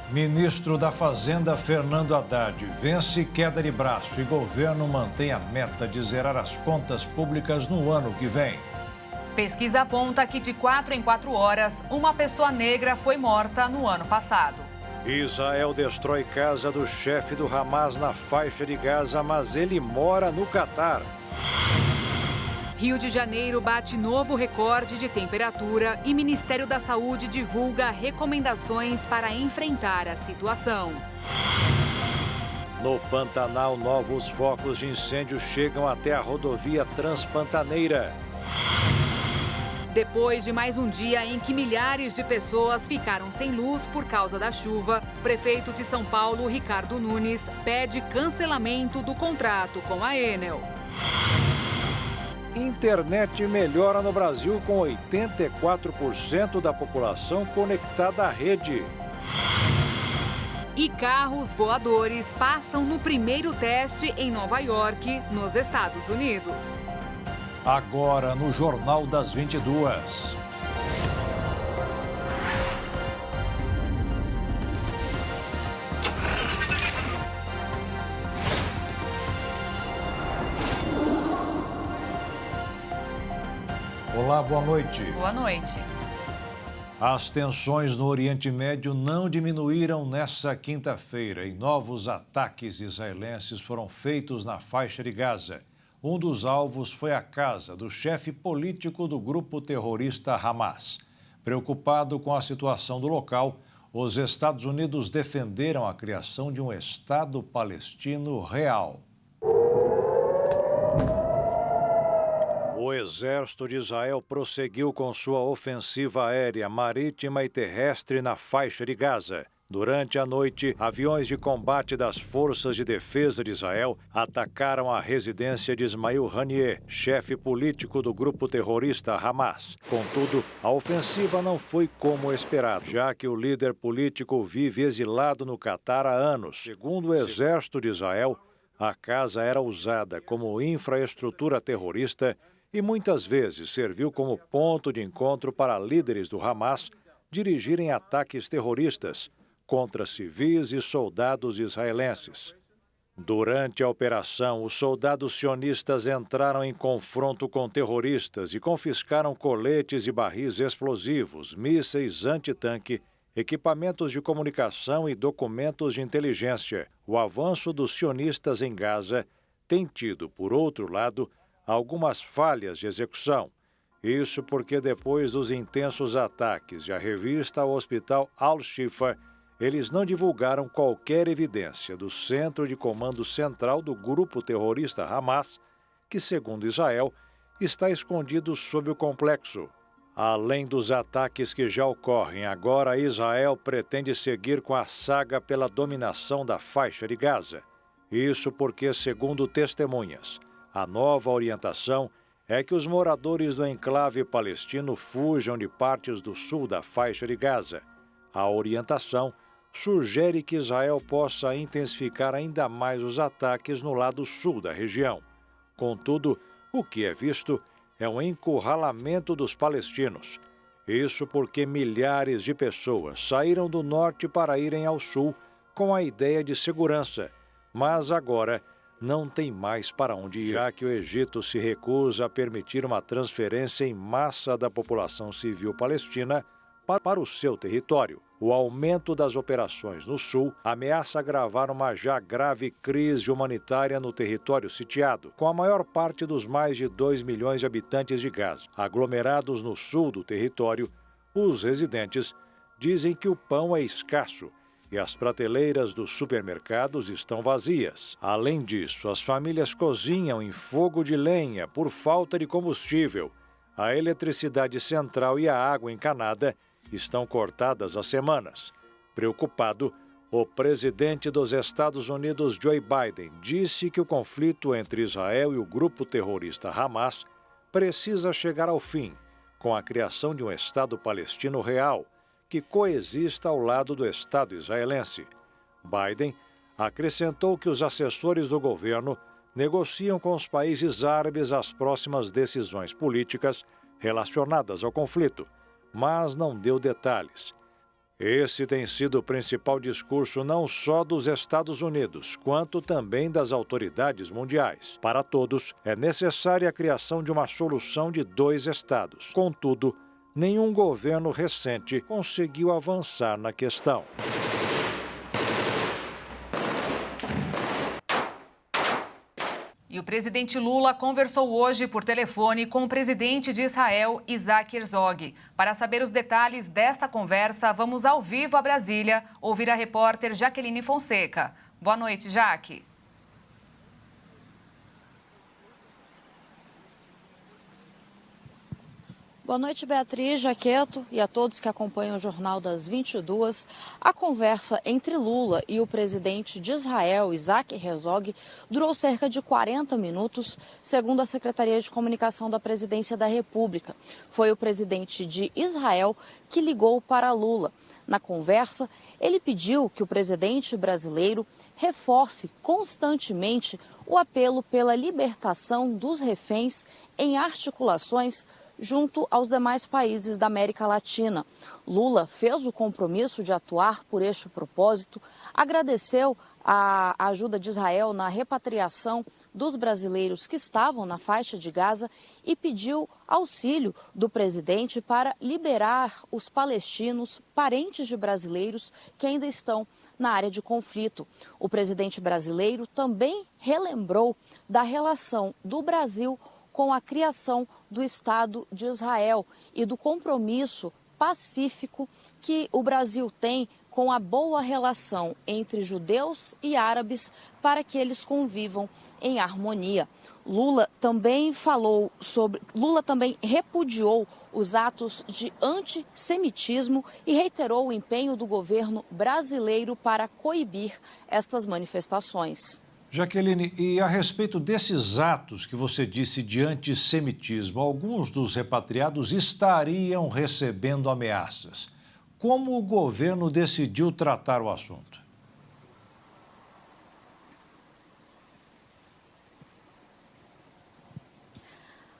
Ministro da Fazenda, Fernando Haddad, vence queda de braço e governo mantém a meta de zerar as contas públicas no ano que vem. Pesquisa aponta que de 4 em 4 horas, uma pessoa negra foi morta no ano passado. Israel destrói casa do chefe do Hamas na faixa de Gaza, mas ele mora no Catar. Rio de Janeiro bate novo recorde de temperatura e Ministério da Saúde divulga recomendações para enfrentar a situação. No Pantanal, novos focos de incêndio chegam até a rodovia Transpantaneira. Depois de mais um dia em que milhares de pessoas ficaram sem luz por causa da chuva, o prefeito de São Paulo, Ricardo Nunes, pede cancelamento do contrato com a Enel. Internet melhora no Brasil com 84% da população conectada à rede. E carros voadores passam no primeiro teste em Nova York, nos Estados Unidos. Agora no Jornal das 22. Olá, boa noite. Boa noite. As tensões no Oriente Médio não diminuíram nesta quinta-feira e novos ataques israelenses foram feitos na faixa de Gaza. Um dos alvos foi a casa do chefe político do grupo terrorista Hamas. Preocupado com a situação do local, os Estados Unidos defenderam a criação de um Estado palestino real. O exército de Israel prosseguiu com sua ofensiva aérea, marítima e terrestre na faixa de Gaza. Durante a noite, aviões de combate das Forças de Defesa de Israel atacaram a residência de Ismail Haniyeh, chefe político do grupo terrorista Hamas. Contudo, a ofensiva não foi como esperado, já que o líder político vive exilado no Catar há anos. Segundo o exército de Israel, a casa era usada como infraestrutura terrorista e muitas vezes serviu como ponto de encontro para líderes do Hamas dirigirem ataques terroristas contra civis e soldados israelenses. Durante a operação, os soldados sionistas entraram em confronto com terroristas e confiscaram coletes e barris explosivos, mísseis antitanque, equipamentos de comunicação e documentos de inteligência. O avanço dos sionistas em Gaza tem tido, por outro lado, algumas falhas de execução. Isso porque depois dos intensos ataques à revista ao hospital Al-Shifa, eles não divulgaram qualquer evidência do centro de comando central do grupo terrorista Hamas, que, segundo Israel, está escondido sob o complexo. Além dos ataques que já ocorrem, agora Israel pretende seguir com a saga pela dominação da faixa de Gaza. Isso porque, segundo testemunhas, a nova orientação é que os moradores do enclave palestino fujam de partes do sul da faixa de Gaza. A orientação sugere que Israel possa intensificar ainda mais os ataques no lado sul da região. Contudo, o que é visto é um encurralamento dos palestinos. Isso porque milhares de pessoas saíram do norte para irem ao sul com a ideia de segurança, mas agora não tem mais para onde ir, já que o Egito se recusa a permitir uma transferência em massa da população civil palestina para o seu território. O aumento das operações no sul ameaça agravar uma já grave crise humanitária no território sitiado, com a maior parte dos mais de 2 milhões de habitantes de Gaza. Aglomerados no sul do território, os residentes dizem que o pão é escasso e as prateleiras dos supermercados estão vazias. Além disso, as famílias cozinham em fogo de lenha por falta de combustível. A eletricidade central e a água encanada estão cortadas há semanas. Preocupado, o presidente dos Estados Unidos, Joe Biden, disse que o conflito entre Israel e o grupo terrorista Hamas precisa chegar ao fim, com a criação de um Estado palestino real, que coexista ao lado do Estado israelense. Biden acrescentou que os assessores do governo negociam com os países árabes as próximas decisões políticas relacionadas ao conflito, mas não deu detalhes. Esse tem sido o principal discurso não só dos Estados Unidos, quanto também das autoridades mundiais. Para todos, é necessária a criação de uma solução de 2 estados. Contudo, nenhum governo recente conseguiu avançar na questão. E o presidente Lula conversou hoje por telefone com o presidente de Israel, Isaac Herzog. Para saber os detalhes desta conversa, vamos ao vivo a Brasília ouvir a repórter Jaqueline Fonseca. Boa noite, Jaque. Boa noite, Beatriz, Jaqueto e a todos que acompanham o Jornal das 22. A conversa entre Lula e o presidente de Israel, Isaac Herzog, durou cerca de 40 minutos, segundo a Secretaria de Comunicação da Presidência da República. Foi o presidente de Israel que ligou para Lula. Na conversa, ele pediu que o presidente brasileiro reforce constantemente o apelo pela libertação dos reféns em articulações junto aos demais países da América Latina. Lula fez o compromisso de atuar por este propósito, agradeceu a ajuda de Israel na repatriação dos brasileiros que estavam na faixa de Gaza e pediu auxílio do presidente para liberar os palestinos, parentes de brasileiros que ainda estão na área de conflito. O presidente brasileiro também relembrou da relação do Brasil com a criação do Estado de Israel e do compromisso pacífico que o Brasil tem com a boa relação entre judeus e árabes para que eles convivam em harmonia. Lula também repudiou os atos de antissemitismo e reiterou o empenho do governo brasileiro para coibir estas manifestações. Jaqueline, e a respeito desses atos que você disse de antissemitismo, alguns dos repatriados estariam recebendo ameaças. Como o governo decidiu tratar o assunto?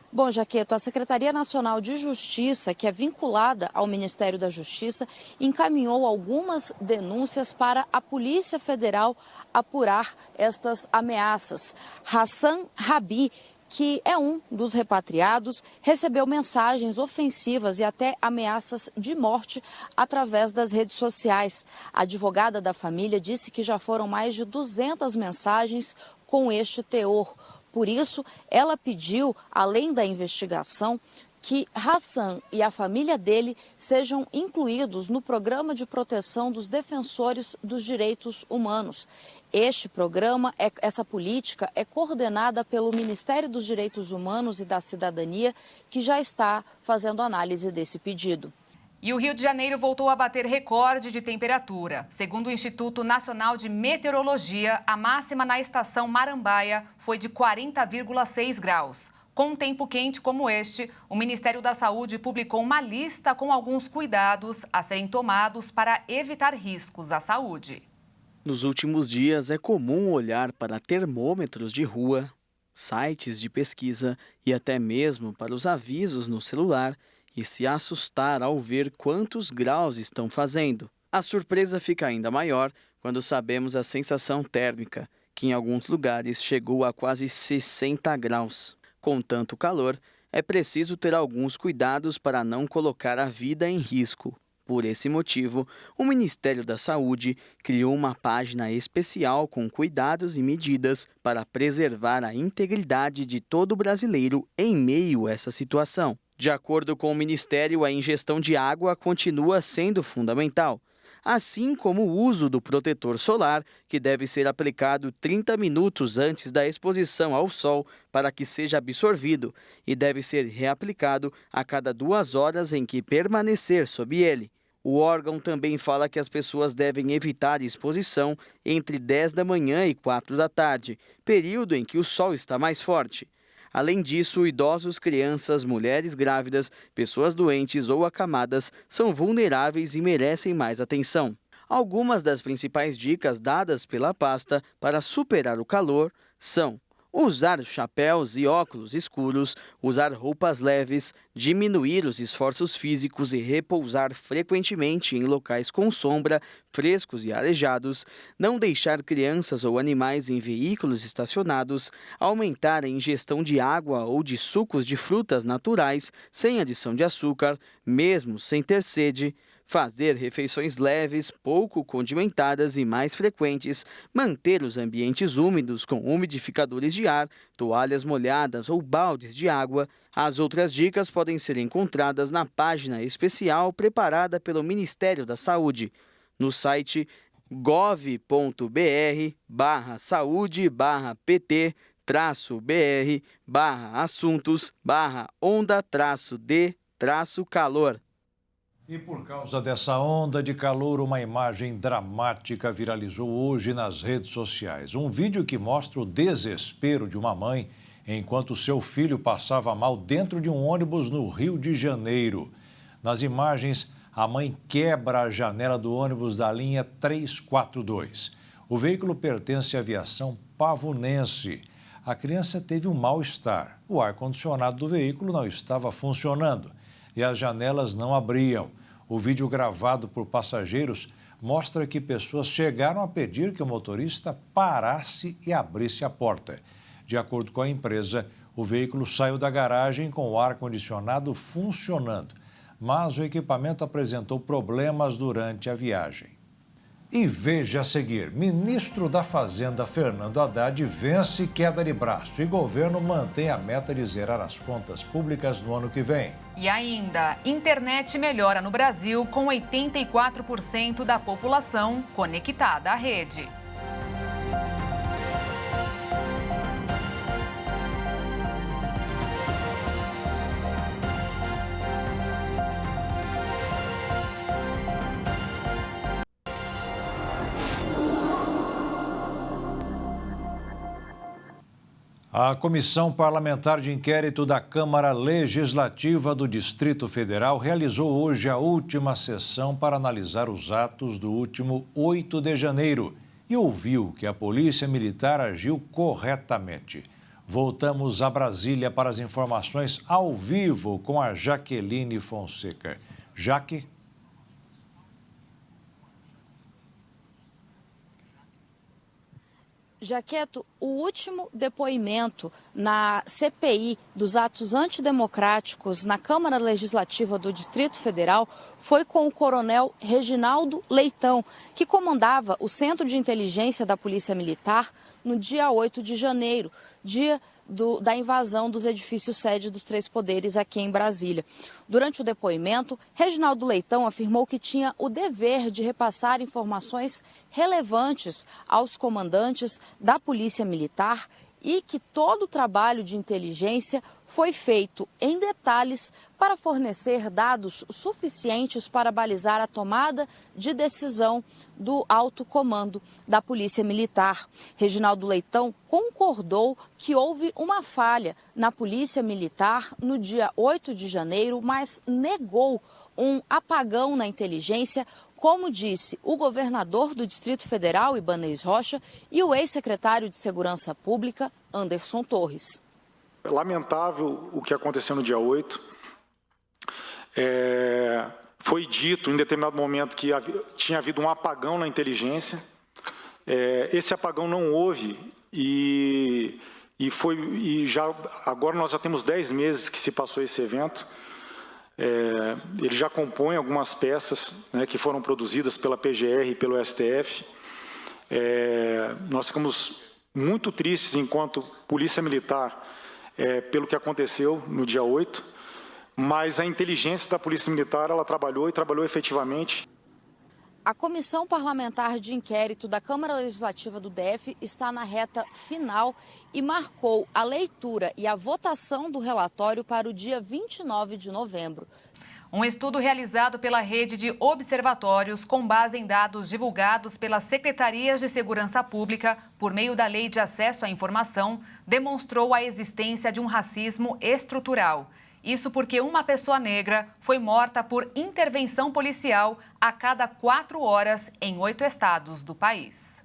Bom, Jaqueto, a Secretaria Nacional de Justiça, que é vinculada ao Ministério da Justiça, encaminhou algumas denúncias para a Polícia Federal apurar estas ameaças. Hassan Rabi, que é um dos repatriados, recebeu mensagens ofensivas e até ameaças de morte através das redes sociais. A advogada da família disse que já foram mais de 200 mensagens com este teor. Por isso, ela pediu, além da investigação, que Hassan e a família dele sejam incluídos no Programa de Proteção dos Defensores dos Direitos Humanos. Este programa, essa política, é coordenada pelo Ministério dos Direitos Humanos e da Cidadania, que já está fazendo análise desse pedido. E o Rio de Janeiro voltou a bater recorde de temperatura. Segundo o Instituto Nacional de Meteorologia, a máxima na estação Marambaia foi de 40,6 graus. Com um tempo quente como este, o Ministério da Saúde publicou uma lista com alguns cuidados a serem tomados para evitar riscos à saúde. Nos últimos dias, é comum olhar para termômetros de rua, sites de pesquisa e até mesmo para os avisos no celular e se assustar ao ver quantos graus estão fazendo. A surpresa fica ainda maior quando sabemos a sensação térmica, que em alguns lugares chegou a quase 60 graus. Com tanto calor, é preciso ter alguns cuidados para não colocar a vida em risco. Por esse motivo, o Ministério da Saúde criou uma página especial com cuidados e medidas para preservar a integridade de todo brasileiro em meio a essa situação. De acordo com o Ministério, a ingestão de água continua sendo fundamental, assim como o uso do protetor solar, que deve ser aplicado 30 minutos antes da exposição ao sol para que seja absorvido e deve ser reaplicado a cada 2 horas em que permanecer sob ele. O órgão também fala que as pessoas devem evitar exposição entre 10 da manhã e 4 da tarde, período em que o sol está mais forte. Além disso, idosos, crianças, mulheres grávidas, pessoas doentes ou acamadas são vulneráveis e merecem mais atenção. Algumas das principais dicas dadas pela pasta para superar o calor são Usar chapéus e óculos escuros, usar roupas leves, diminuir os esforços físicos e repousar frequentemente em locais com sombra, frescos e arejados, não deixar crianças ou animais em veículos estacionados, aumentar a ingestão de água ou de sucos de frutas naturais sem adição de açúcar, mesmo sem ter sede, fazer refeições leves, pouco condimentadas e mais frequentes, manter os ambientes úmidos com umidificadores de ar, toalhas molhadas ou baldes de água. As outras dicas podem ser encontradas na página especial preparada pelo Ministério da Saúde, no site gov.br/saúde/pt-BR-assuntos/onda-d-calor. E por causa dessa onda de calor, uma imagem dramática viralizou hoje nas redes sociais. Um vídeo que mostra o desespero de uma mãe enquanto seu filho passava mal dentro de um ônibus no Rio de Janeiro. Nas imagens, a mãe quebra a janela do ônibus da linha 342. O veículo pertence à aviação pavunense. A criança teve um mal-estar. O ar-condicionado do veículo não estava funcionando e as janelas não abriam. O vídeo gravado por passageiros mostra que pessoas chegaram a pedir que o motorista parasse e abrisse a porta. De acordo com a empresa, o veículo saiu da garagem com o ar-condicionado funcionando, mas o equipamento apresentou problemas durante a viagem. E veja a seguir, ministro da Fazenda Fernando Haddad vence queda de braço e governo mantém a meta de zerar as contas públicas no ano que vem. E ainda, internet melhora no Brasil com 84% da população conectada à rede. A Comissão Parlamentar de Inquérito da Câmara Legislativa do Distrito Federal realizou hoje a última sessão para analisar os atos do último 8 de janeiro e ouviu que a Polícia Militar agiu corretamente. Voltamos a Brasília para as informações ao vivo com a Jaqueline Fonseca. Jaque? Jaqueto, o último depoimento na CPI dos atos antidemocráticos na Câmara Legislativa do Distrito Federal foi com o coronel Reginaldo Leitão, que comandava o Centro de Inteligência da Polícia Militar no dia 8 de janeiro, dia da invasão dos edifícios sede dos Três Poderes aqui em Brasília. Durante o depoimento, Reginaldo Leitão afirmou que tinha o dever de repassar informações relevantes aos comandantes da Polícia Militar e que todo o trabalho de inteligência foi feito em detalhes para fornecer dados suficientes para balizar a tomada de decisão do alto comando da Polícia Militar. Reginaldo Leitão concordou que houve uma falha na Polícia Militar no dia 8 de janeiro, mas negou um apagão na inteligência, como disse o governador do Distrito Federal, Ibanez Rocha, e o ex-secretário de Segurança Pública, Anderson Torres. É lamentável o que aconteceu no dia 8. Foi dito em determinado momento que tinha havido um apagão na inteligência. Esse apagão não houve agora nós já temos 10 meses que se passou esse evento. Ele já compõe algumas peças, né, que foram produzidas pela PGR e pelo STF. Nós ficamos muito tristes enquanto Polícia Militar pelo que aconteceu no dia 8, mas a inteligência da Polícia Militar ela trabalhou efetivamente. A Comissão Parlamentar de Inquérito da Câmara Legislativa do DF está na reta final e marcou a leitura e a votação do relatório para o dia 29 de novembro. Um estudo realizado pela rede de observatórios com base em dados divulgados pelas Secretarias de Segurança Pública por meio da Lei de Acesso à Informação demonstrou a existência de um racismo estrutural. Isso porque uma pessoa negra foi morta por intervenção policial a cada 4 horas em 8 estados do país.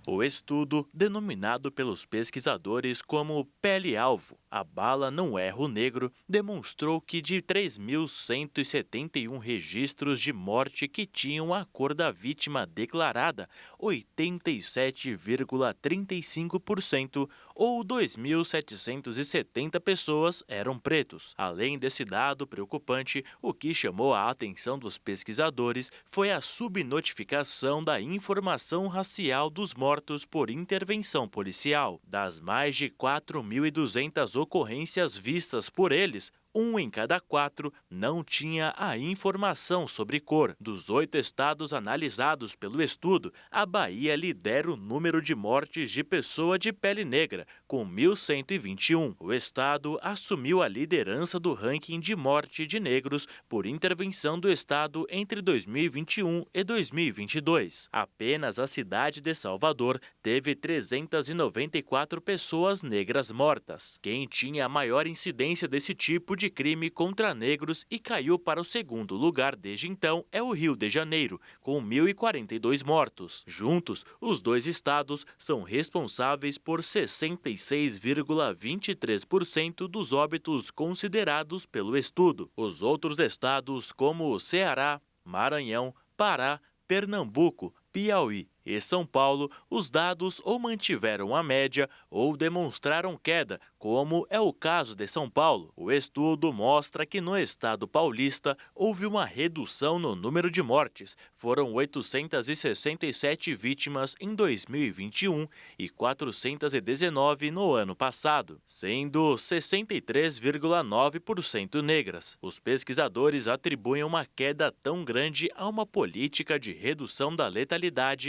O estudo, denominado pelos pesquisadores como pele-alvo, a bala não erra o negro, demonstrou que de 3.171 registros de morte que tinham a cor da vítima declarada, 87,35% ou 2.770 pessoas eram pretos. Além desse dado preocupante, o que chamou a atenção dos pesquisadores foi a subnotificação da informação racial dos mortos por intervenção policial. Das mais de 4.200 ocorrências vistas por eles, 1 em cada 4 não tinha a informação sobre cor. Dos 8 estados analisados pelo estudo, a Bahia lidera o número de mortes de pessoa de pele negra, com 1.121. O estado assumiu a liderança do ranking de morte de negros por intervenção do estado entre 2021 e 2022. Apenas a cidade de Salvador teve 394 pessoas negras mortas. Quem tinha a maior incidência desse tipo de crime contra negros e caiu para o segundo lugar desde então é o Rio de Janeiro, com 1.042 mortos. Juntos, os dois estados são responsáveis por 66,23% dos óbitos considerados pelo estudo. Os outros estados, como Ceará, Maranhão, Pará, Pernambuco, Piauí e São Paulo, os dados ou mantiveram a média ou demonstraram queda, como é o caso de São Paulo. O estudo mostra que no estado paulista houve uma redução no número de mortes. Foram 867 vítimas em 2021 e 419 no ano passado, sendo 63,9% negras. Os pesquisadores atribuem uma queda tão grande a uma política de redução da letalidade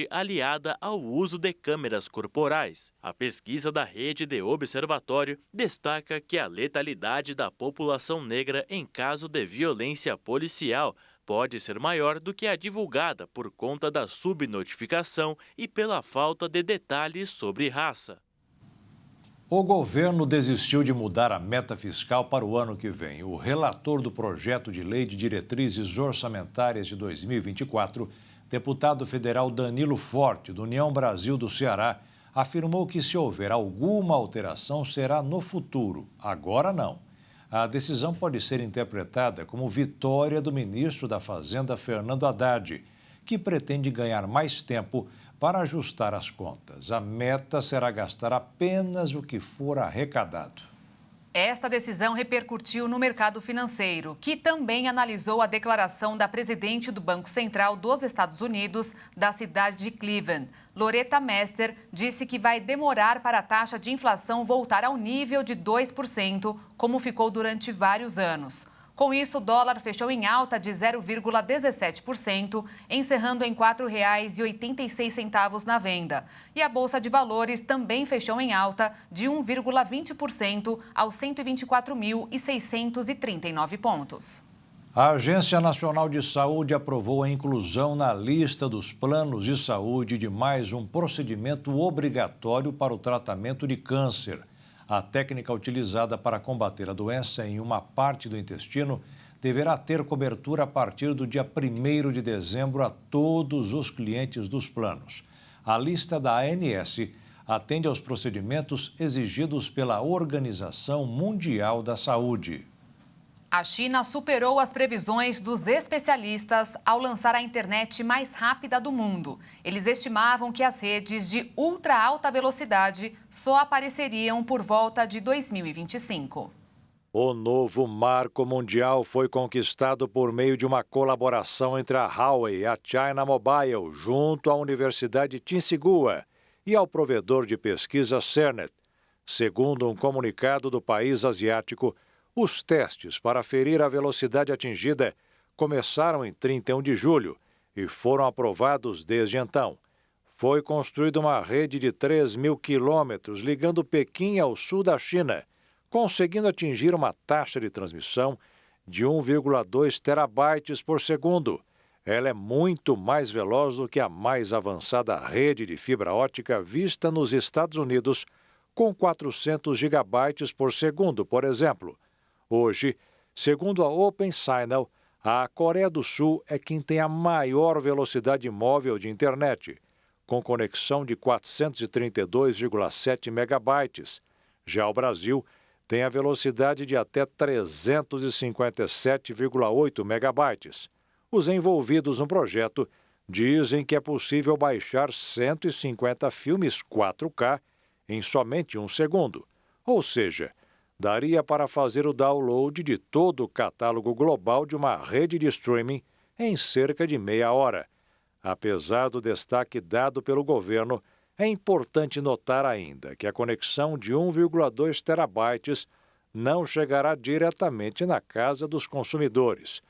aliada ao uso de câmeras corporais. A pesquisa da Rede de Observatório destaca que a letalidade da população negra em caso de violência policial pode ser maior do que a divulgada por conta da subnotificação e pela falta de detalhes sobre raça. O governo desistiu de mudar a meta fiscal para o ano que vem. O relator do projeto de lei de diretrizes orçamentárias de 2024, deputado federal Danilo Forte, do União Brasil do Ceará, afirmou que se houver alguma alteração será no futuro, agora não. A decisão pode ser interpretada como vitória do ministro da Fazenda, Fernando Haddad, que pretende ganhar mais tempo para ajustar as contas. A meta será gastar apenas o que for arrecadado. Esta decisão repercutiu no mercado financeiro, que também analisou a declaração da presidente do Banco Central dos Estados Unidos, da cidade de Cleveland. Loretta Mester disse que vai demorar para a taxa de inflação voltar ao nível de 2%, como ficou durante vários anos. Com isso, o dólar fechou em alta de 0,17%, encerrando em R$ 4,86 na venda. E a Bolsa de Valores também fechou em alta de 1,20% aos 124.639 pontos. A Agência Nacional de Saúde aprovou a inclusão na lista dos planos de saúde de mais um procedimento obrigatório para o tratamento de câncer. A técnica utilizada para combater a doença em uma parte do intestino deverá ter cobertura a partir do dia 1º de dezembro a todos os clientes dos planos. A lista da ANS atende aos procedimentos exigidos pela Organização Mundial da Saúde. A China superou as previsões dos especialistas ao lançar a internet mais rápida do mundo. Eles estimavam que as redes de ultra alta velocidade só apareceriam por volta de 2025. O novo marco mundial foi conquistado por meio de uma colaboração entre a Huawei e a China Mobile, junto à Universidade Tsinghua e ao provedor de pesquisa Cernet. Segundo um comunicado do país asiático, os testes para aferir a velocidade atingida começaram em 31 de julho e foram aprovados desde então. Foi construída uma rede de 3.000 quilômetros ligando Pequim ao sul da China, conseguindo atingir uma taxa de transmissão de 1,2 terabytes por segundo. Ela é muito mais veloz do que a mais avançada rede de fibra óptica vista nos Estados Unidos, com 400 gigabytes por segundo, por exemplo. Hoje, segundo a OpenSignal, a Coreia do Sul é quem tem a maior velocidade móvel de internet, com conexão de 432,7 megabytes. Já o Brasil tem a velocidade de até 357,8 megabytes. Os envolvidos no projeto dizem que é possível baixar 150 filmes 4K em somente 1 segundo. Ou seja, daria para fazer o download de todo o catálogo global de uma rede de streaming em cerca de meia hora. Apesar do destaque dado pelo governo, é importante notar ainda que a conexão de 1,2 terabytes não chegará diretamente na casa dos consumidores.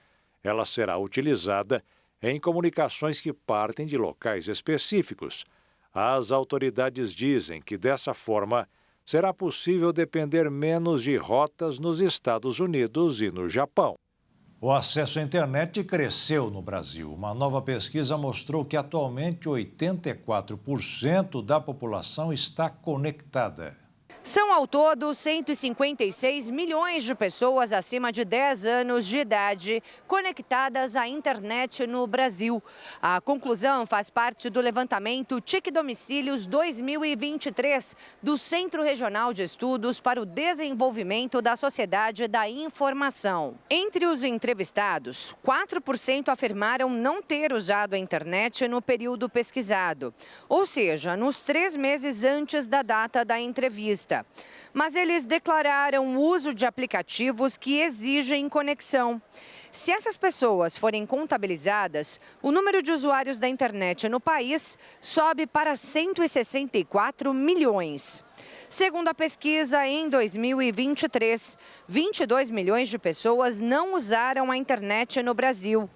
Ela será utilizada em comunicações que partem de locais específicos. As autoridades dizem que, dessa forma, será possível depender menos de rotas nos Estados Unidos e no Japão. O acesso à internet cresceu no Brasil. Uma nova pesquisa mostrou que atualmente 84% da população está conectada. São ao todo 156 milhões de pessoas acima de 10 anos de idade conectadas à internet no Brasil. A conclusão faz parte do levantamento TIC Domicílios 2023 do Centro Regional de Estudos para o Desenvolvimento da Sociedade da Informação. Entre os entrevistados, 4% afirmaram não ter usado a internet no período pesquisado, ou seja, nos 3 meses antes da data da entrevista. Mas eles declararam o uso de aplicativos que exigem conexão. Se essas pessoas forem contabilizadas, o número de usuários da internet no país sobe para 164 milhões. Segundo a pesquisa, em 2023, 22 milhões de pessoas não usaram a internet no Brasil.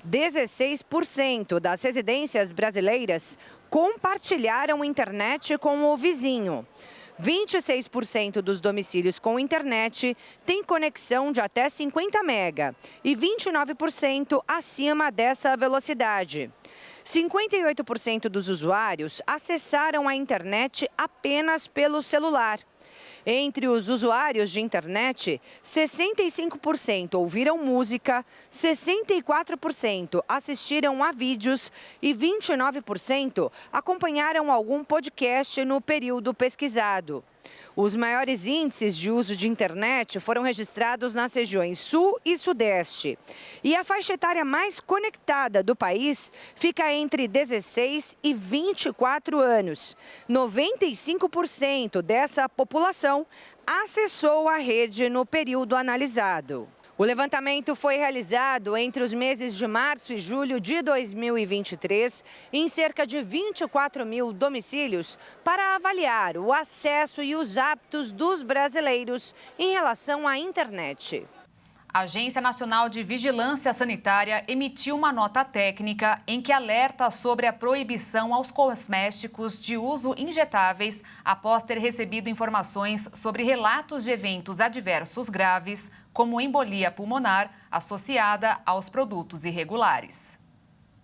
16% das residências brasileiras compartilharam internet com o vizinho. 26% dos domicílios com internet têm conexão de até 50 mega e 29% acima dessa velocidade. 58% dos usuários acessaram a internet apenas pelo celular. Entre os usuários de internet, 65% ouviram música, 64% assistiram a vídeos e 29% acompanharam algum podcast no período pesquisado. Os maiores índices de uso de internet foram registrados nas regiões Sul e Sudeste. E a faixa etária mais conectada do país fica entre 16 e 24 anos. 95% dessa população acessou a rede no período analisado. O levantamento foi realizado entre os meses de março e julho de 2023 em cerca de 24 mil domicílios para avaliar o acesso e os hábitos dos brasileiros em relação à internet. A Agência Nacional de Vigilância Sanitária emitiu uma nota técnica em que alerta sobre a proibição aos cosméticos de uso injetáveis após ter recebido informações sobre relatos de eventos adversos graves, como embolia pulmonar associada aos produtos irregulares.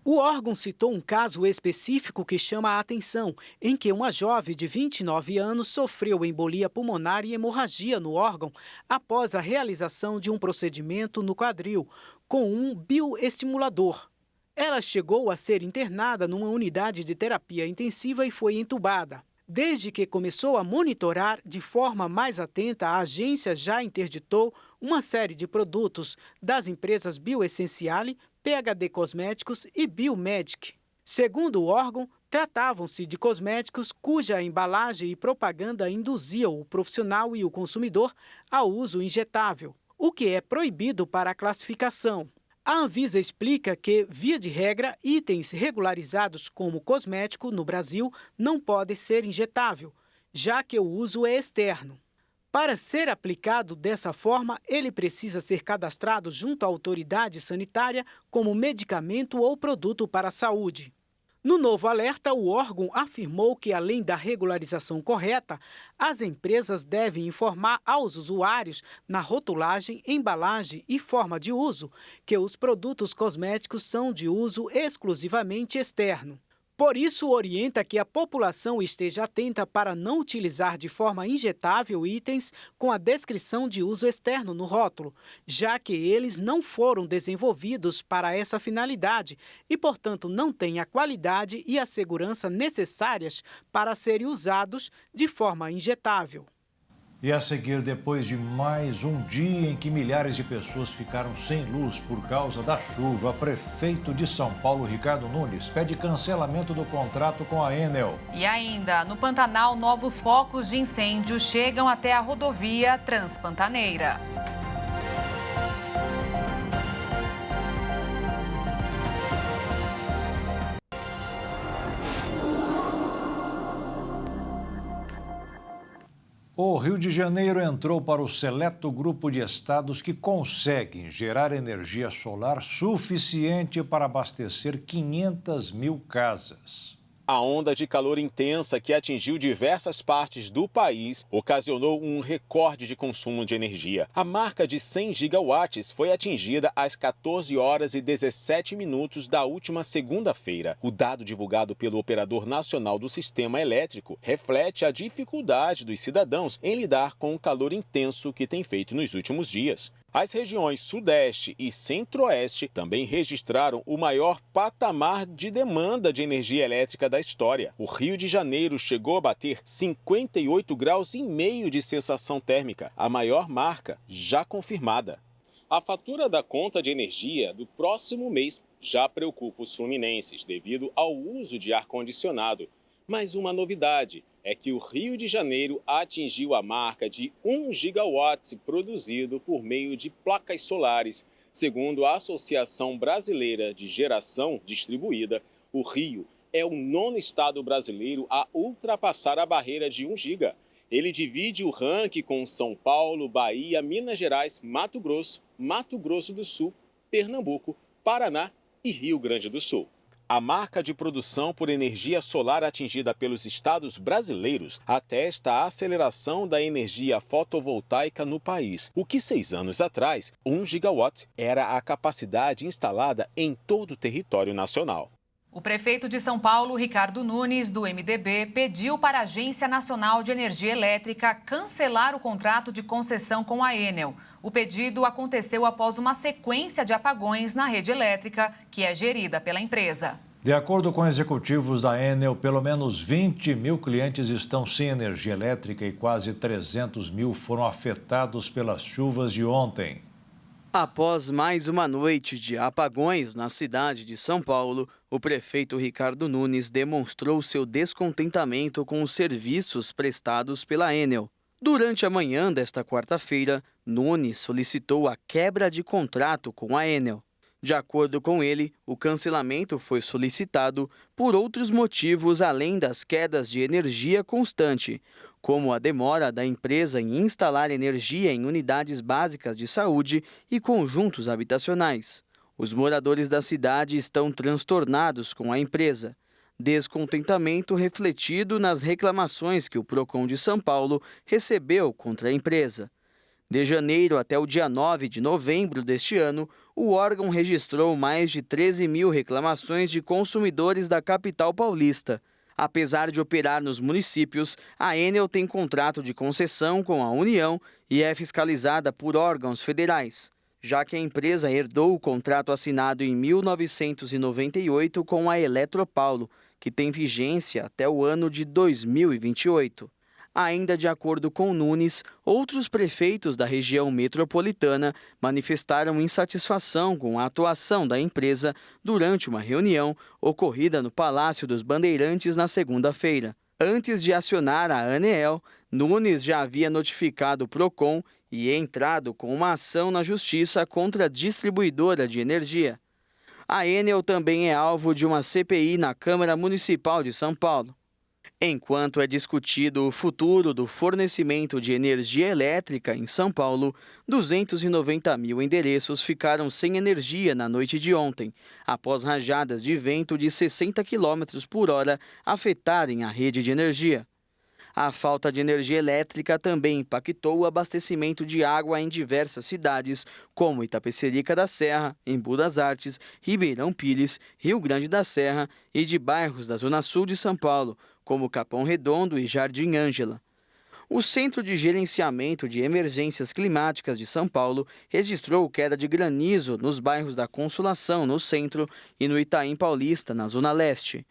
O órgão citou um caso específico que chama a atenção, em que uma jovem de 29 anos sofreu embolia pulmonar e hemorragia no órgão após a realização de um procedimento no quadril com um bioestimulador. Ela chegou a ser internada numa unidade de terapia intensiva e foi entubada. Desde que começou a monitorar de forma mais atenta, a agência já interditou uma série de produtos das empresas Bioessenciale, PHD Cosméticos e Biomedic. Segundo o órgão, tratavam-se de cosméticos cuja embalagem e propaganda induziam o profissional e o consumidor ao uso injetável, o que é proibido para a classificação. A Anvisa explica que, via de regra, itens regularizados como cosmético no Brasil não podem ser injetável, já que o uso é externo. Para ser aplicado dessa forma, ele precisa ser cadastrado junto à autoridade sanitária como medicamento ou produto para a saúde. No novo alerta, o órgão afirmou que, além da regularização correta, as empresas devem informar aos usuários, na rotulagem, embalagem e forma de uso, que os produtos cosméticos são de uso exclusivamente externo. Por isso, orienta que a população esteja atenta para não utilizar de forma injetável itens com a descrição de uso externo no rótulo, já que eles não foram desenvolvidos para essa finalidade e, portanto, não têm a qualidade e a segurança necessárias para serem usados de forma injetável. E a seguir, depois de mais um dia em que milhares de pessoas ficaram sem luz por causa da chuva, prefeito de São Paulo, Ricardo Nunes, pede cancelamento do contrato com a Enel. E ainda, no Pantanal, novos focos de incêndio chegam até a rodovia Transpantaneira. O Rio de Janeiro entrou para o seleto grupo de estados que conseguem gerar energia solar suficiente para abastecer 500 mil casas. A onda de calor intensa que atingiu diversas partes do país ocasionou um recorde de consumo de energia. A marca de 100 gigawatts foi atingida às 14 horas e 17 minutos da última segunda-feira. O dado divulgado pelo Operador Nacional do Sistema Elétrico reflete a dificuldade dos cidadãos em lidar com o calor intenso que tem feito nos últimos dias. As regiões Sudeste e Centro-Oeste também registraram o maior patamar de demanda de energia elétrica da história. O Rio de Janeiro chegou a bater 58,5 graus de sensação térmica, a maior marca já confirmada. A fatura da conta de energia do próximo mês já preocupa os fluminenses devido ao uso de ar-condicionado. Mas uma novidade é que o Rio de Janeiro atingiu a marca de 1 gigawatt produzido por meio de placas solares. Segundo a Associação Brasileira de Geração Distribuída, o Rio é o 9º estado brasileiro a ultrapassar a barreira de 1 giga. Ele divide o ranking com São Paulo, Bahia, Minas Gerais, Mato Grosso do Sul, Pernambuco, Paraná e Rio Grande do Sul. A marca de produção por energia solar atingida pelos estados brasileiros atesta a aceleração da energia fotovoltaica no país, o que 6 anos atrás, 1 gigawatt era a capacidade instalada em todo o território nacional. O prefeito de São Paulo, Ricardo Nunes, do MDB, pediu para a Agência Nacional de Energia Elétrica cancelar o contrato de concessão com a Enel. O pedido aconteceu após uma sequência de apagões na rede elétrica, que é gerida pela empresa. De acordo com executivos da Enel, pelo menos 20 mil clientes estão sem energia elétrica e quase 300 mil foram afetados pelas chuvas de ontem. Após mais uma noite de apagões na cidade de São Paulo, o prefeito Ricardo Nunes demonstrou seu descontentamento com os serviços prestados pela Enel. Durante a manhã desta quarta-feira, Nunes solicitou a quebra de contrato com a Enel. De acordo com ele, o cancelamento foi solicitado por outros motivos além das quedas de energia constante, como a demora da empresa em instalar energia em unidades básicas de saúde e conjuntos habitacionais. Os moradores da cidade estão transtornados com a empresa. Descontentamento refletido nas reclamações que o Procon de São Paulo recebeu contra a empresa. De janeiro até o dia 9 de novembro deste ano, o órgão registrou mais de 13 mil reclamações de consumidores da capital paulista. Apesar de operar nos municípios, a Enel tem contrato de concessão com a União e é fiscalizada por órgãos federais, já que a empresa herdou o contrato assinado em 1998 com a Eletropaulo, que tem vigência até o ano de 2028. Ainda de acordo com Nunes, outros prefeitos da região metropolitana manifestaram insatisfação com a atuação da empresa durante uma reunião ocorrida no Palácio dos Bandeirantes na segunda-feira. Antes de acionar a ANEEL, Nunes já havia notificado o Procon e entrado com uma ação na Justiça contra a distribuidora de energia. A Enel também é alvo de uma CPI na Câmara Municipal de São Paulo. Enquanto é discutido o futuro do fornecimento de energia elétrica em São Paulo, 290 mil endereços ficaram sem energia na noite de ontem, após rajadas de vento de 60 km por hora afetarem a rede de energia. A falta de energia elétrica também impactou o abastecimento de água em diversas cidades, como Itapecerica da Serra, Embu das Artes, Ribeirão Pires, Rio Grande da Serra e de bairros da Zona Sul de São Paulo, como Capão Redondo e Jardim Ângela. O Centro de Gerenciamento de Emergências Climáticas de São Paulo registrou queda de granizo nos bairros da Consolação, no centro, e no Itaim Paulista, na Zona Leste.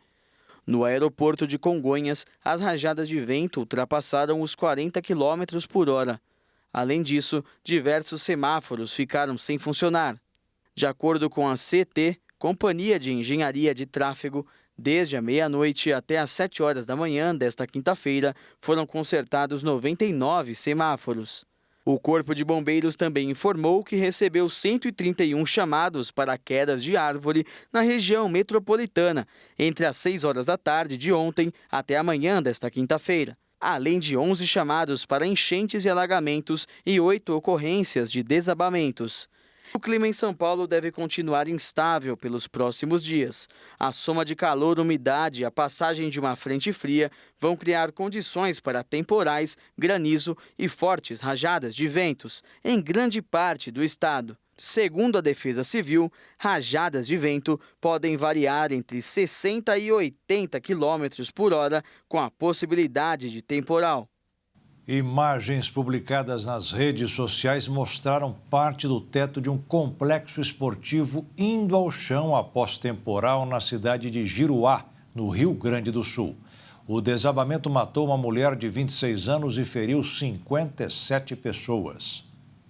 No aeroporto de Congonhas, as rajadas de vento ultrapassaram os 40 km por hora. Além disso, diversos semáforos ficaram sem funcionar. De acordo com a CT, Companhia de Engenharia de Tráfego, desde a meia-noite até às 7 horas da manhã desta quinta-feira, foram consertados 99 semáforos. O Corpo de Bombeiros também informou que recebeu 131 chamados para quedas de árvore na região metropolitana, entre as 6 horas da tarde de ontem até amanhã desta quinta-feira, além de 11 chamados para enchentes e alagamentos e 8 ocorrências de desabamentos. O clima em São Paulo deve continuar instável pelos próximos dias. A soma de calor, umidade e a passagem de uma frente fria vão criar condições para temporais, granizo e fortes rajadas de ventos em grande parte do estado. Segundo a Defesa Civil, rajadas de vento podem variar entre 60 e 80 km por hora, com a possibilidade de temporal. Imagens publicadas nas redes sociais mostraram parte do teto de um complexo esportivo indo ao chão após temporal na cidade de Giruá, no Rio Grande do Sul. O desabamento matou uma mulher de 26 anos e feriu 57 pessoas.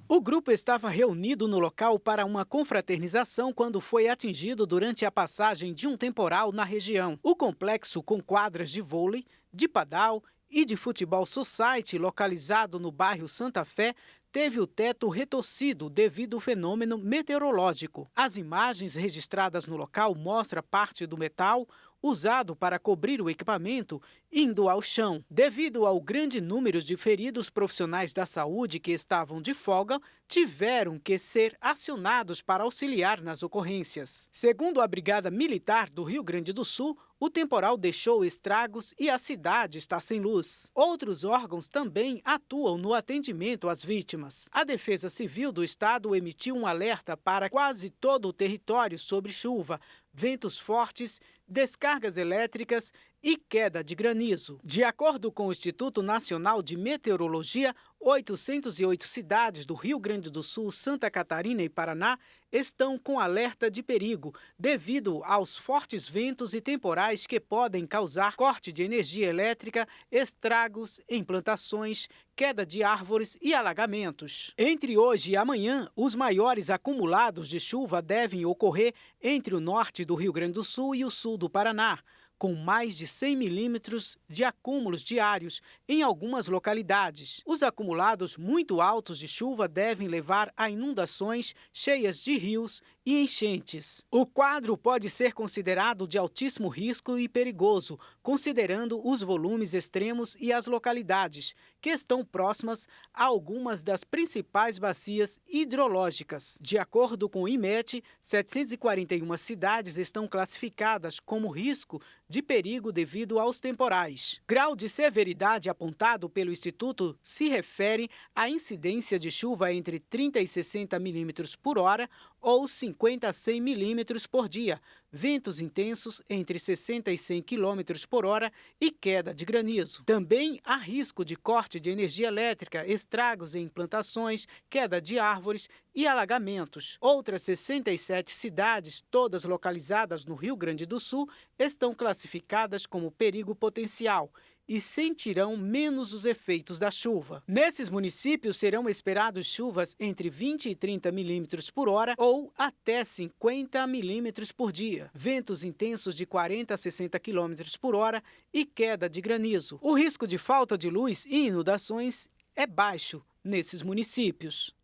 O grupo estava reunido no local para uma confraternização quando foi atingido durante a passagem de um temporal na região. O complexo, com quadras de vôlei, de padel e de futebol society, localizado no bairro Santa Fé, teve o teto retorcido devido ao fenômeno meteorológico. As imagens registradas no local mostram parte do metal usado para cobrir o equipamento indo ao chão. Devido ao grande número de feridos, profissionais da saúde que estavam de folga tiveram que ser acionados para auxiliar nas ocorrências. Segundo a Brigada Militar do Rio Grande do Sul, o temporal deixou estragos e a cidade está sem luz. Outros órgãos também atuam no atendimento às vítimas. A Defesa Civil do Estado emitiu um alerta para quase todo o território sobre chuva, ventos fortes, descargas elétricas e queda de granizo. De acordo com o Instituto Nacional de Meteorologia, 808 cidades do Rio Grande do Sul, Santa Catarina e Paraná estão com alerta de perigo devido aos fortes ventos e temporais que podem causar corte de energia elétrica, estragos em plantações, queda de árvores e alagamentos. Entre hoje e amanhã, os maiores acumulados de chuva devem ocorrer entre o norte do Rio Grande do Sul e o sul do Paraná, com mais de 100 milímetros de acúmulos diários em algumas localidades. Os acumulados muito altos de chuva devem levar a inundações cheias de rios e enchentes. O quadro pode ser considerado de altíssimo risco e perigoso, considerando os volumes extremos e as localidades, que estão próximas a algumas das principais bacias hidrológicas. De acordo com o IMET, 741 cidades estão classificadas como risco de perigo devido aos temporais. Grau de severidade apontado pelo Instituto se refere à incidência de chuva entre 30 e 60 milímetros por hora ou 50 a 100 milímetros por dia, ventos intensos entre 60 e 100 km por hora e queda de granizo. Também há risco de corte de energia elétrica, estragos em plantações, queda de árvores e alagamentos. Outras 67 cidades, todas localizadas no Rio Grande do Sul, estão classificadas como perigo potencial e sentirão menos os efeitos da chuva. Nesses municípios serão esperados chuvas entre 20 e 30 milímetros por hora ou até 50 milímetros por dia, ventos intensos de 40 a 60 quilômetros por hora e queda de granizo. O risco de falta de luz e inundações é baixo nesses municípios.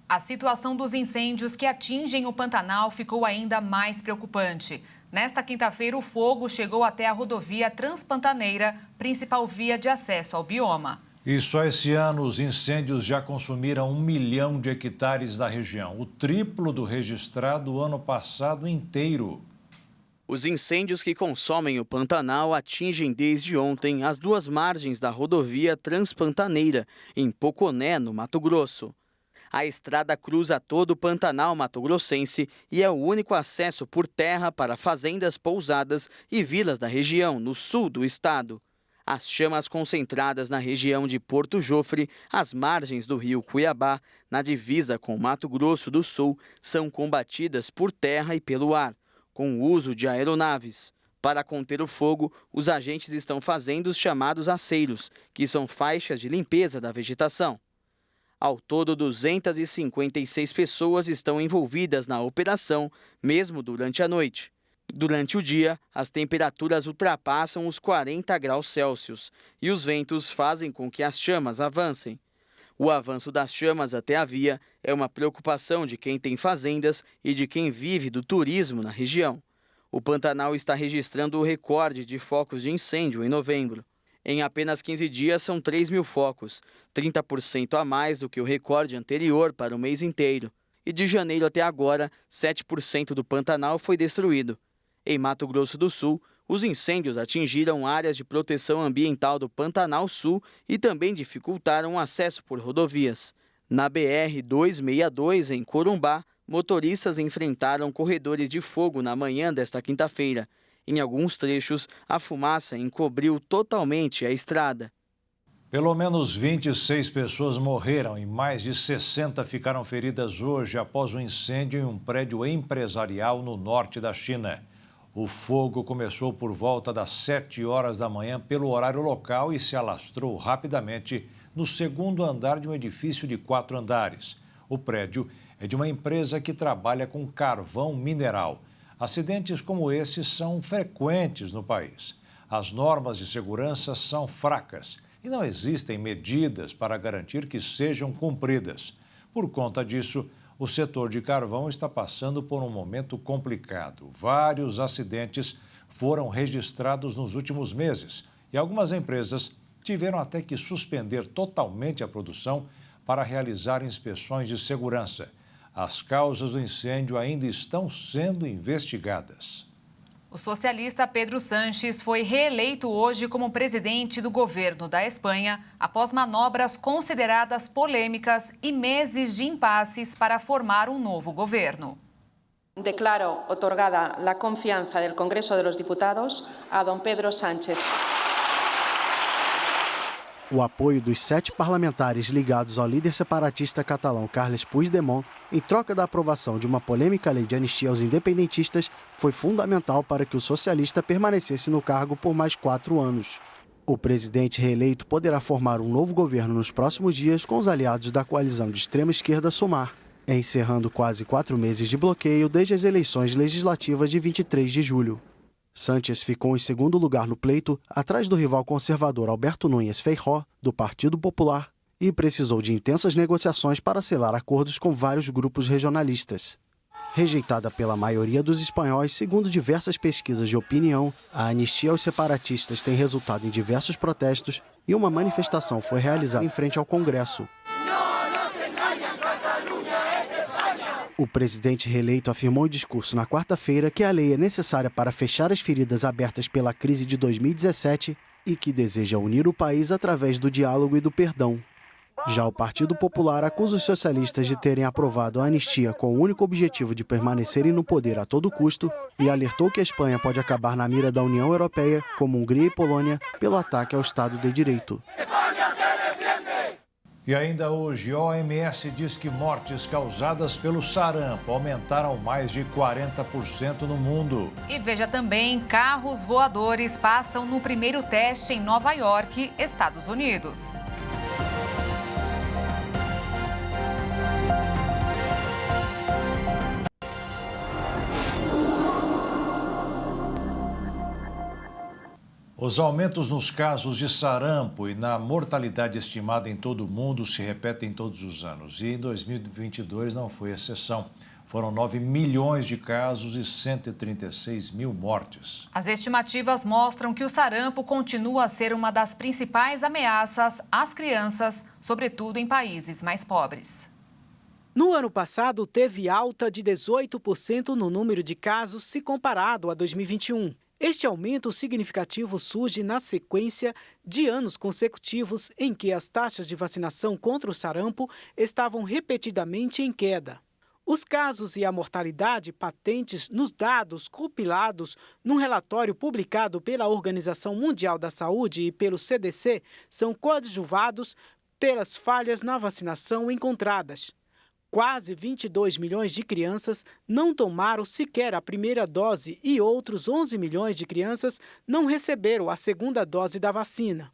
A situação dos incêndios que atingem o Pantanal ficou ainda mais preocupante. Nesta quinta-feira, o fogo chegou até a rodovia Transpantaneira, principal via de acesso ao bioma. E só esse ano os incêndios já consumiram 1 milhão de hectares da região, o triplo do registrado o ano passado inteiro. Os incêndios que consomem o Pantanal atingem desde ontem as duas margens da rodovia Transpantaneira, em Poconé, no Mato Grosso. A estrada cruza todo o Pantanal mato-grossense e é o único acesso por terra para fazendas, pousadas e vilas da região, no sul do estado. As chamas concentradas na região de Porto Jofre, às margens do rio Cuiabá, na divisa com Mato Grosso do Sul, são combatidas por terra e pelo ar, com o uso de aeronaves. Para conter o fogo, os agentes estão fazendo os chamados aceiros, que são faixas de limpeza da vegetação. Ao todo, 256 pessoas estão envolvidas na operação, mesmo durante a noite. Durante o dia, as temperaturas ultrapassam os 40 graus Celsius e os ventos fazem com que as chamas avancem. O avanço das chamas até a via é uma preocupação de quem tem fazendas e de quem vive do turismo na região. O Pantanal está registrando o recorde de focos de incêndio em novembro. Em apenas 15 dias, são 3.000 focos, 30% a mais do que o recorde anterior para o mês inteiro. E de janeiro até agora, 7% do Pantanal foi destruído. Em Mato Grosso do Sul, os incêndios atingiram áreas de proteção ambiental do Pantanal Sul e também dificultaram o acesso por rodovias. Na BR-262, em Corumbá, motoristas enfrentaram corredores de fogo na manhã desta quinta-feira. Em alguns trechos, a fumaça encobriu totalmente a estrada. Pelo menos 26 pessoas morreram e mais de 60 ficaram feridas hoje após um incêndio em um prédio empresarial no norte da China. O fogo começou por volta das 7 horas da manhã pelo horário local e se alastrou rapidamente no segundo andar de um edifício de 4 andares. O prédio é de uma empresa que trabalha com carvão mineral. Acidentes como esse são frequentes no país. As normas de segurança são fracas e não existem medidas para garantir que sejam cumpridas. Por conta disso, o setor de carvão está passando por um momento complicado. Vários acidentes foram registrados nos últimos meses e algumas empresas tiveram até que suspender totalmente a produção para realizar inspeções de segurança. As causas do incêndio ainda estão sendo investigadas. O socialista Pedro Sánchez foi reeleito hoje como presidente do governo da Espanha após manobras consideradas polêmicas e meses de impasses para formar um novo governo. Declaro otorgada a confiança do Congresso dos Diputados a Dom Pedro Sánchez. O apoio dos 7 parlamentares ligados ao líder separatista catalão Carles Puigdemont, em troca da aprovação de uma polêmica lei de anistia aos independentistas, foi fundamental para que o socialista permanecesse no cargo por mais 4 anos. O presidente reeleito poderá formar um novo governo nos próximos dias com os aliados da coalizão de extrema-esquerda Sumar, encerrando quase 4 meses de bloqueio desde as eleições legislativas de 23 de julho. Sánchez ficou em segundo lugar no pleito, atrás do rival conservador Alberto Núñez Feijóo, do Partido Popular, e precisou de intensas negociações para selar acordos com vários grupos regionalistas. Rejeitada pela maioria dos espanhóis, segundo diversas pesquisas de opinião, a anistia aos separatistas tem resultado em diversos protestos e uma manifestação foi realizada em frente ao Congresso. O presidente reeleito afirmou em discurso na quarta-feira que a lei é necessária para fechar as feridas abertas pela crise de 2017 e que deseja unir o país através do diálogo e do perdão. Já o Partido Popular acusa os socialistas de terem aprovado a anistia com o único objetivo de permanecerem no poder a todo custo e alertou que a Espanha pode acabar na mira da União Europeia, como Hungria e Polônia, pelo ataque ao Estado de Direito. E ainda hoje, a OMS diz que mortes causadas pelo sarampo aumentaram mais de 40% no mundo. E veja também, carros voadores passam no primeiro teste em Nova York, Estados Unidos. Os aumentos nos casos de sarampo e na mortalidade estimada em todo o mundo se repetem todos os anos. E em 2022 não foi exceção. Foram 9 milhões de casos e 136 mil mortes. As estimativas mostram que o sarampo continua a ser uma das principais ameaças às crianças, sobretudo em países mais pobres. No ano passado, teve alta de 18% no número de casos se comparado a 2021. Este aumento significativo surge na sequência de anos consecutivos em que as taxas de vacinação contra o sarampo estavam repetidamente em queda. Os casos e a mortalidade patentes nos dados compilados num relatório publicado pela Organização Mundial da Saúde e pelo CDC são coadjuvados pelas falhas na vacinação encontradas. Quase 22 milhões de crianças não tomaram sequer a primeira dose e outros 11 milhões de crianças não receberam a segunda dose da vacina.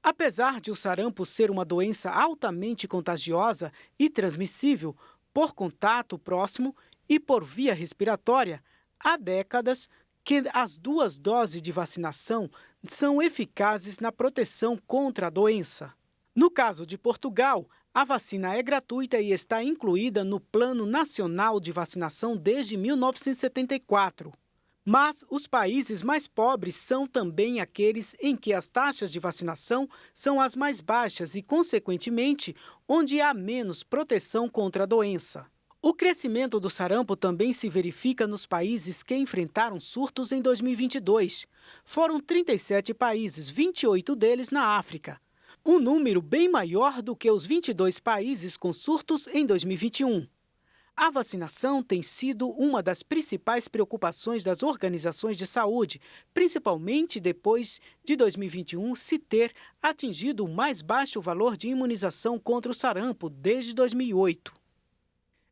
Apesar de o sarampo ser uma doença altamente contagiosa e transmissível por contato próximo e por via respiratória, há décadas que as 2 doses de vacinação são eficazes na proteção contra a doença. No caso de Portugal, a vacina é gratuita e está incluída no Plano Nacional de Vacinação desde 1974. Mas os países mais pobres são também aqueles em que as taxas de vacinação são as mais baixas e, consequentemente, onde há menos proteção contra a doença. O crescimento do sarampo também se verifica nos países que enfrentaram surtos em 2022. Foram 37 países, 28 deles na África. Um número bem maior do que os 22 países com surtos em 2021. A vacinação tem sido uma das principais preocupações das organizações de saúde, principalmente depois de 2021 se ter atingido o mais baixo valor de imunização contra o sarampo desde 2008.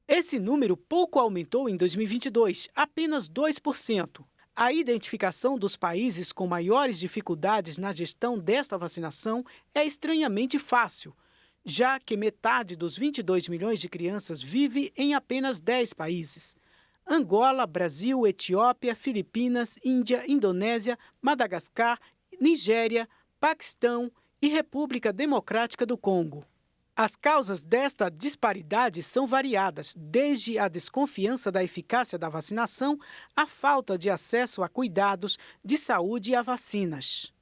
Esse número pouco aumentou em 2022, apenas 2%. A identificação dos países com maiores dificuldades na gestão desta vacinação é estranhamente fácil, já que metade dos 22 milhões de crianças vive em apenas 10 países. Angola, Brasil, Etiópia, Filipinas, Índia, Indonésia, Madagascar, Nigéria, Paquistão e República Democrática do Congo. As causas desta disparidade são variadas, desde a desconfiança da eficácia da vacinação à falta de acesso a cuidados de saúde e a vacinas.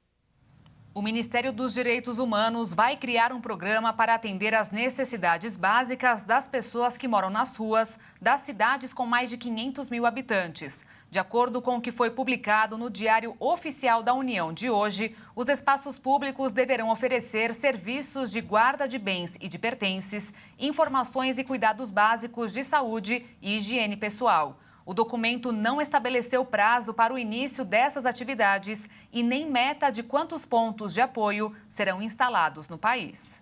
O Ministério dos Direitos Humanos vai criar um programa para atender às necessidades básicas das pessoas que moram nas ruas das cidades com mais de 500 mil habitantes. De acordo com o que foi publicado no Diário Oficial da União de hoje, os espaços públicos deverão oferecer serviços de guarda de bens e de pertences, informações e cuidados básicos de saúde e higiene pessoal. O documento não estabeleceu prazo para o início dessas atividades e nem meta de quantos pontos de apoio serão instalados no país.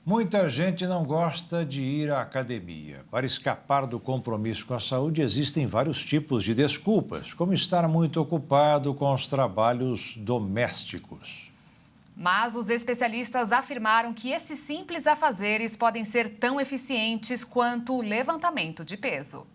Muita gente não gosta de ir à academia. Para escapar do compromisso com a saúde, existem vários tipos de desculpas, como estar muito ocupado com os trabalhos domésticos. Mas os especialistas afirmaram que esses simples afazeres podem ser tão eficientes quanto o levantamento de peso.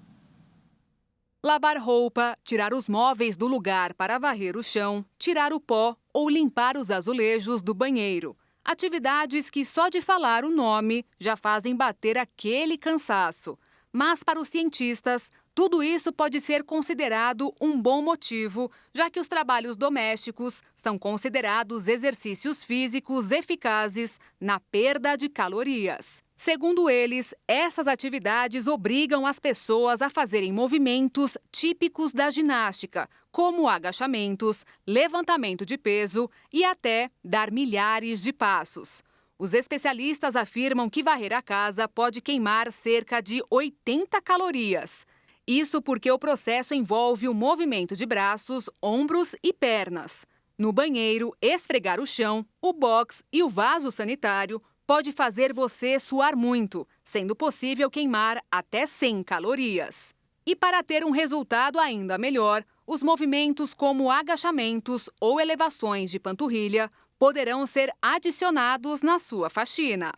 Lavar roupa, tirar os móveis do lugar para varrer o chão, tirar o pó ou limpar os azulejos do banheiro. Atividades que só de falar o nome já fazem bater aquele cansaço. Mas para os cientistas, tudo isso pode ser considerado um bom motivo, já que os trabalhos domésticos são considerados exercícios físicos eficazes na perda de calorias. Segundo eles, essas atividades obrigam as pessoas a fazerem movimentos típicos da ginástica, como agachamentos, levantamento de peso e até dar milhares de passos. Os especialistas afirmam que varrer a casa pode queimar cerca de 80 calorias. Isso porque o processo envolve o movimento de braços, ombros e pernas. No banheiro, esfregar o chão, o box e o vaso sanitário pode fazer você suar muito, sendo possível queimar até 100 calorias. E para ter um resultado ainda melhor, os movimentos como agachamentos ou elevações de panturrilha poderão ser adicionados na sua faxina.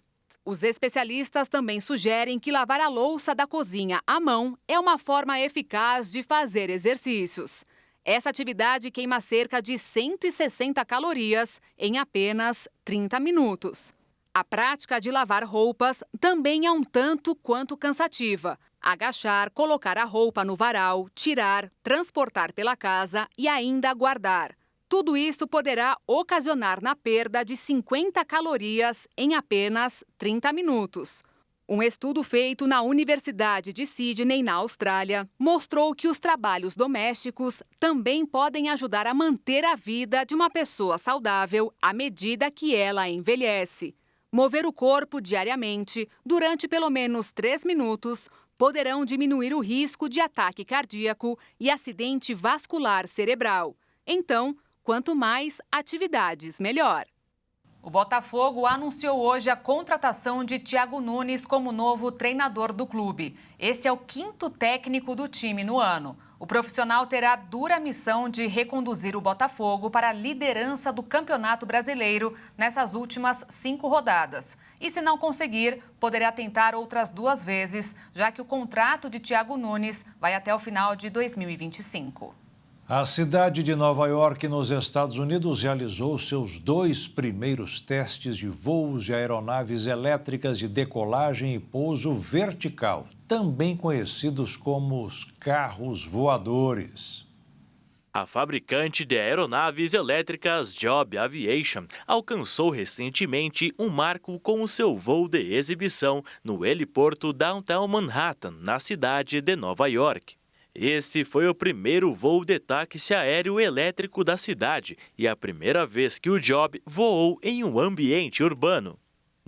Os especialistas também sugerem que lavar a louça da cozinha à mão é uma forma eficaz de fazer exercícios. Essa atividade queima cerca de 160 calorias em apenas 30 minutos. A prática de lavar roupas também é um tanto quanto cansativa. Agachar, colocar a roupa no varal, tirar, transportar pela casa e ainda guardar. Tudo isso poderá ocasionar na perda de 50 calorias em apenas 30 minutos. Um estudo feito na Universidade de Sydney, na Austrália, mostrou que os trabalhos domésticos também podem ajudar a manter a vida de uma pessoa saudável à medida que ela envelhece. Mover o corpo diariamente, durante pelo menos 3 minutos, poderão diminuir o risco de ataque cardíaco e acidente vascular cerebral. Então, quanto mais atividades, melhor. O Botafogo anunciou hoje a contratação de Thiago Nunes como novo treinador do clube. Esse é o 5º técnico do time no ano. O profissional terá a dura missão de reconduzir o Botafogo para a liderança do Campeonato Brasileiro nessas últimas 5 rodadas. E se não conseguir, poderá tentar outras 2 vezes, já que o contrato de Thiago Nunes vai até o final de 2025. A cidade de Nova York, nos Estados Unidos, realizou seus 2 primeiros testes de voos de aeronaves elétricas de decolagem e pouso vertical, também conhecidos como os carros voadores. A fabricante de aeronaves elétricas Joby Aviation alcançou recentemente um marco com o seu voo de exibição no heliporto Downtown Manhattan, na cidade de Nova York. Esse foi o primeiro voo de táxi aéreo elétrico da cidade e a primeira vez que o Joby voou em um ambiente urbano.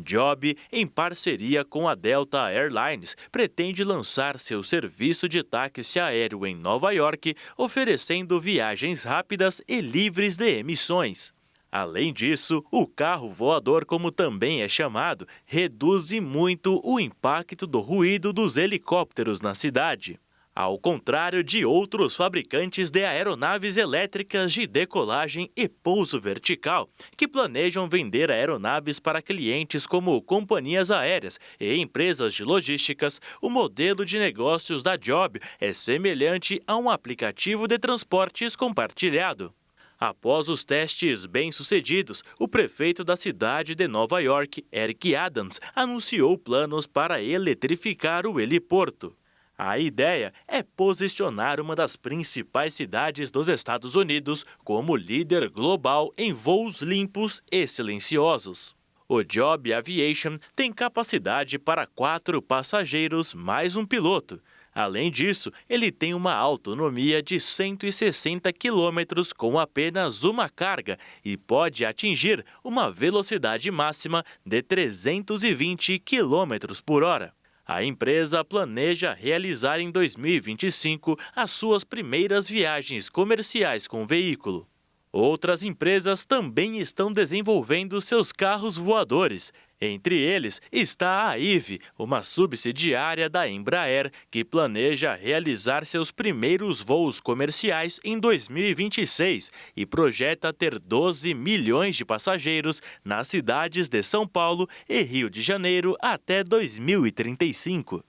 Joby, em parceria com a Delta Airlines, pretende lançar seu serviço de táxi aéreo em Nova York, oferecendo viagens rápidas e livres de emissões. Além disso, o carro voador, como também é chamado, reduz muito o impacto do ruído dos helicópteros na cidade. Ao contrário de outros fabricantes de aeronaves elétricas de decolagem e pouso vertical, que planejam vender aeronaves para clientes como companhias aéreas e empresas de logísticas, o modelo de negócios da Joby é semelhante a um aplicativo de transportes compartilhado. Após os testes bem-sucedidos, o prefeito da cidade de Nova York, Eric Adams, anunciou planos para eletrificar o heliporto. A ideia é posicionar uma das principais cidades dos Estados Unidos como líder global em voos limpos e silenciosos. O Joby Aviation tem capacidade para 4 passageiros mais um piloto. Além disso, ele tem uma autonomia de 160 km com apenas uma carga e pode atingir uma velocidade máxima de 320 km por hora. A empresa planeja realizar em 2025 as suas primeiras viagens comerciais com o veículo. Outras empresas também estão desenvolvendo seus carros voadores. Entre eles está a Eve, uma subsidiária da Embraer, que planeja realizar seus primeiros voos comerciais em 2026 e projeta ter 12 milhões de passageiros nas cidades de São Paulo e Rio de Janeiro até 2035.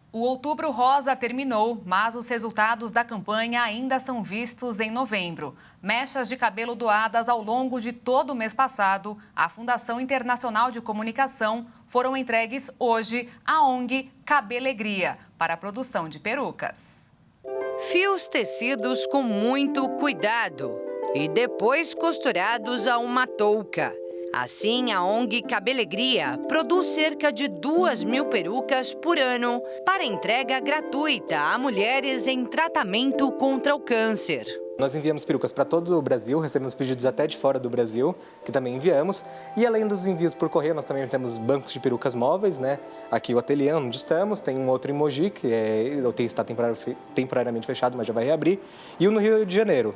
O Outubro Rosa terminou, mas os resultados da campanha ainda são vistos em novembro. Mechas de cabelo doadas ao longo de todo o mês passado à Fundação Internacional de Comunicação foram entregues hoje à ONG Cabelegria para a produção de perucas. Fios tecidos com muito cuidado e depois costurados a uma touca. Assim, a ONG Cabelegria produz cerca de 2.000 perucas por ano para entrega gratuita a mulheres em tratamento contra o câncer. Nós enviamos perucas para todo o Brasil, recebemos pedidos até de fora do Brasil, que também enviamos. E além dos envios por correio, nós também temos bancos de perucas móveis, né? Aqui o ateliê onde estamos, tem um outro em Mogi, que está temporariamente fechado, mas já vai reabrir, e um no Rio de Janeiro.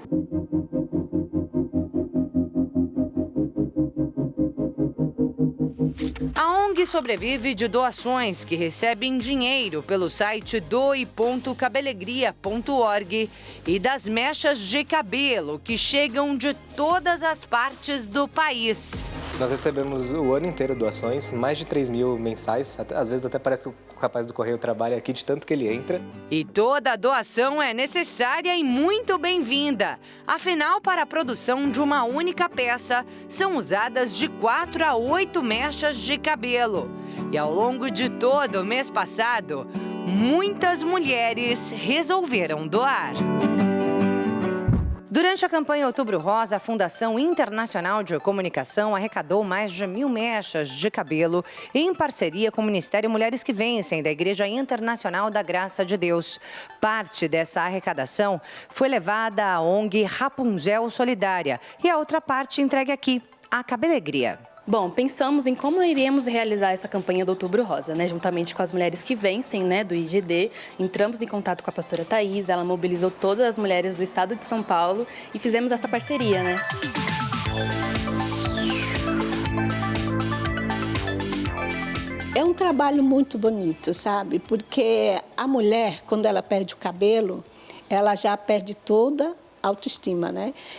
A ONG sobrevive de doações que recebem dinheiro pelo site doe.cabelegria.org e das mechas de cabelo que chegam de todas as partes do país. Nós recebemos o ano inteiro doações, mais de 3.000 mensais, às vezes até parece que o rapaz do correio trabalha aqui de tanto que ele entra. E toda doação é necessária e muito bem-vinda. Afinal, para a produção de uma única peça, são usadas de 4 a 8 mechas de cabelo. E ao longo de todo o mês passado, muitas mulheres resolveram doar. Durante a campanha Outubro Rosa, a Fundação Internacional de Comunicação arrecadou mais de 1.000 mechas de cabelo em parceria com o Ministério Mulheres que Vencem, da Igreja Internacional da Graça de Deus. Parte dessa arrecadação foi levada à ONG Rapunzel Solidária e a outra parte entregue aqui, à Cabelegria. Bom, pensamos em como iremos realizar essa campanha do Outubro Rosa, juntamente com as Mulheres que Vencem, do IGD. Entramos em contato com a pastora Thaís, ela mobilizou todas as mulheres do estado de São Paulo e fizemos essa parceria, É um trabalho muito bonito, sabe? Porque a mulher, quando ela perde o cabelo, ela já perde toda autoestima,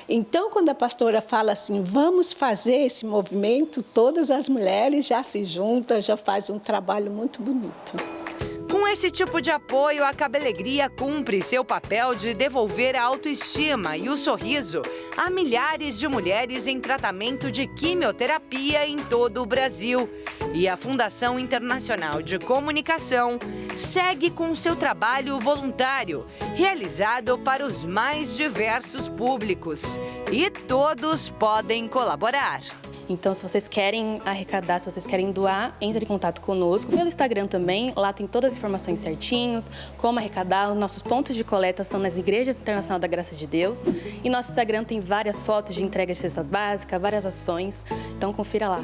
Então, quando a pastora fala assim, vamos fazer esse movimento, todas as mulheres já se juntam, já faz um trabalho muito bonito. Com esse tipo de apoio, a Cabelegria cumpre seu papel de devolver a autoestima e o sorriso a milhares de mulheres em tratamento de quimioterapia em todo o Brasil. E a Fundação Internacional de Comunicação segue com seu trabalho voluntário, realizado para os mais diversos públicos. E todos podem colaborar. Então, se vocês querem arrecadar, se vocês querem doar, entre em contato conosco pelo Instagram também. Lá tem todas as informações certinhos, como arrecadar. Os nossos pontos de coleta são nas Igrejas Internacional da Graça de Deus. E nosso Instagram tem várias fotos de entrega de cesta básica, várias ações. Então, confira lá.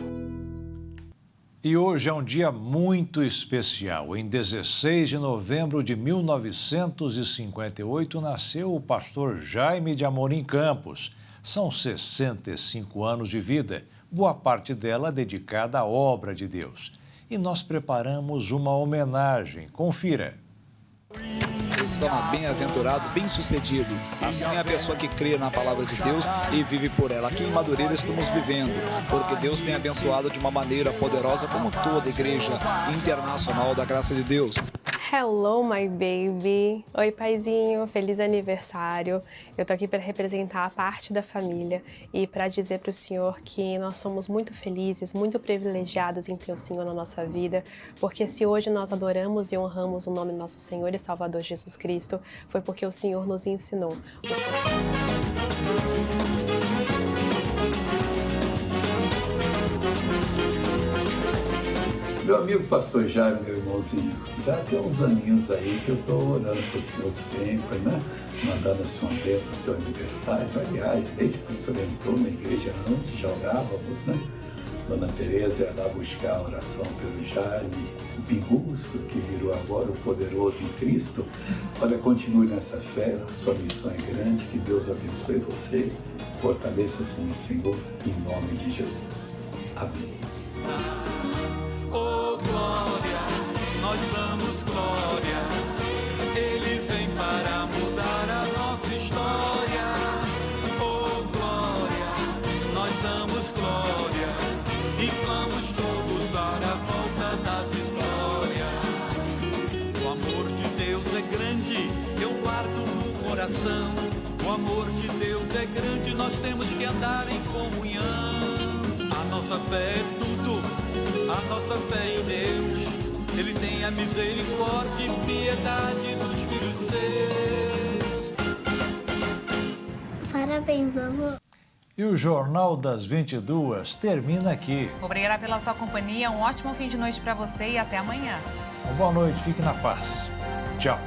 E hoje é um dia muito especial. Em 16 de novembro de 1958, nasceu o pastor Jaime de Amorim Campos. São 65 anos de vida, boa parte dela dedicada à obra de Deus. E nós preparamos uma homenagem. Confira. Cristão bem-aventurado, bem-sucedido. Assim é a pessoa que crê na palavra de Deus e vive por ela. Aqui em Madureira estamos vivendo, porque Deus tem abençoado de uma maneira poderosa, como toda a Igreja Internacional da Graça de Deus. Hello, my baby. Oi, paizinho. Feliz aniversário. Eu tô aqui para representar a parte da família e para dizer para o senhor que nós somos muito felizes, muito privilegiados em ter o Senhor na nossa vida, porque se hoje nós adoramos e honramos o nome do nosso Senhor e Salvador Jesus Cristo, foi porque o Senhor nos ensinou. Meu amigo pastor Jaime, meu irmãozinho, já tem uns aninhos aí que eu estou orando para o senhor sempre, mandando a sua bênção, o seu aniversário. Aliás, desde que o senhor entrou na igreja antes, já orávamos, Dona Tereza ia lá buscar a oração pelo Jaime Pinguço, que virou agora o poderoso em Cristo. Olha, continue nessa fé, a sua missão é grande, que Deus abençoe você, fortaleça-se no Senhor, em nome de Jesus. Amém. Oh glória, nós damos glória, Ele vem para mudar a nossa história. Oh glória, nós damos glória e vamos todos dar a volta da vitória. O amor de Deus é grande, eu guardo no coração. O amor de Deus é grande, nós temos que andar em comunhão. A nossa fé é tudo, a nossa fé em Deus. Ele tem a misericórdia e piedade dos filhos seus. Parabéns, vovô. E o Jornal das 22 termina aqui. Obrigada pela sua companhia, um ótimo fim de noite para você e até amanhã. Uma boa noite, fique na paz. Tchau.